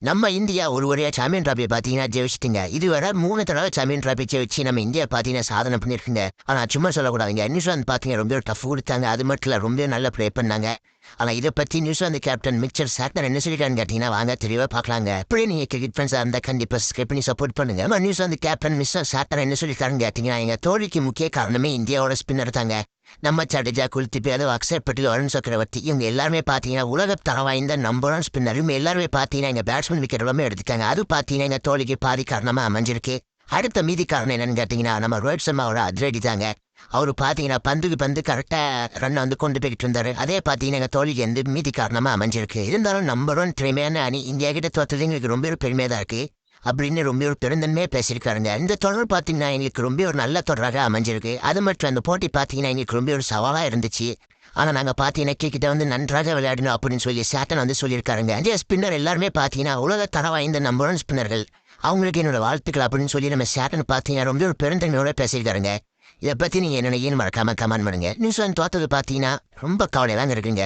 நம்ம இந்தியா ஒரே சாம்பியன் டிராபியை பார்த்தீங்கன்னா ஜெயிச்சிட்டுங்க. இதுவரை 3 தடவை சாம்பியன் டிராபி ஜெயிச்சு நம்ம இந்தியா பார்த்தீங்கன்னா சாதனை பண்ணியிருக்குங்க. ஆனால் சும்மா சொல்லக்கூடாதுங்க. நியூசிலாந்து பார்த்தீங்கன்னா ரொம்ப டஃப் கொடுத்தாங்க. அது மட்டும் இல்லை ரொம்ப நல்லா ப்ளே பண்ணாங்க. ஆனால் இதை பற்றி நியூசிலாந்து கேப்டன் மிச்சர் சாட்னர் என்ன சொல்லிட்டான்னு கேட்டீங்கன்னா வாங்க தெளிவாக பார்க்கலாங்க. அப்படியே நீங்கள் கிரிக்கெட் ஃப்ரெண்ட்ஸாக இருந்தால் கண்டிப்பாக சப்ஸ்கிரைப் பண்ணி சப்போர்ட் பண்ணுங்க. நம்ம நியூசிலாந்து கேப்டன் மிஸ்டர் சாட்னர் என்ன சொல்லிட்டாருன்னு கேட்டீங்கன்னா எங்கள் தோல்விக்கு முக்கிய காரணமே இந்தியாவோட ஸ்பின்னர் தாங்க. நம்ம ஜடேஜா, குல்தீப் யாதவ், அக்ஷர் பட்டேல், வருண் சக்கரவர்த்தி இவங்க எல்லாருமே பார்த்தீங்கன்னா உலக தரம் வாய்ந்த நம்பர் 1 ஸ்பின்னர். இவங்க எல்லாருமே பார்த்தீங்கன்னா எங்கள் பேட்ஸ்மேன் விக்கெட் எல்லாமே எடுத்துட்டாங்க. அது பார்த்தீங்கன்னா எங்கள் தோல்விக்கு பாதி காரணமாக அமைஞ்சிருக்கு. அடுத்த மீதி காரணம் என்னன்னு கேட்டிங்கன்னா நம்ம ரோஹித் சர்மாவோட அதிரடி தாங்க. அவர் பார்த்தீங்கன்னா பந்துக்கு பந்து கரெக்டாக ரன் வந்து கொண்டு போய்கிட்டு இருந்தார். அதே பார்த்தீங்கன்னா எங்கள் தோல்விக்கு எந்த மீதி காரணமாக அமைஞ்சிருக்கு. இருந்தாலும் நம்பர் 1 திறமையான அணி இந்தியா கிட்ட தோற்றது எங்களுக்கு ரொம்ப ஒரு பெருமையாக தான் இருக்குது அப்படின்னு ரொம்ப ஒரு பெருந்தன்மையாக பேசியிருக்காருங்க. இந்த தொடர் பார்த்தீங்கன்னா எங்களுக்கு ரொம்ப ஒரு நல்ல தொடராக அமைஞ்சிருக்கு. அது மட்டும் அந்த போட்டி பார்த்தீங்கன்னா எங்களுக்கு ரொம்ப ஒரு சவாலாக இருந்துச்சு. ஆனால் நாங்கள் பார்த்தீங்கன்னா கிட்ட வந்து நன்றாக விளையாடணும் அப்படின்னு சொல்லி சாட்டன் வந்து சொல்லியிருக்காருங்க. அதே ஸ்பின்னர் எல்லாருமே பார்த்தீங்கன்னா உலக தரம் வாய்ந்த நம்பர் 1 ஸ்பின்னர்கள். அவங்களுக்கு என்னோட வாழ்த்துக்கள் அப்படின்னு சொல்லி நம்ம சாட்டன் பார்த்தீங்கன்னா ரொம்ப ஒரு பெருந்தன்மையோட பேசியிருக்காருங்க. இதை பற்றி நீங்கள் என்னென்ன மறக்காம கமெண்ட் பண்ணுங்க. நியூசிலாந்து தோத்தது பார்த்தீங்கன்னா ரொம்ப கவலையாக இருக்குங்க.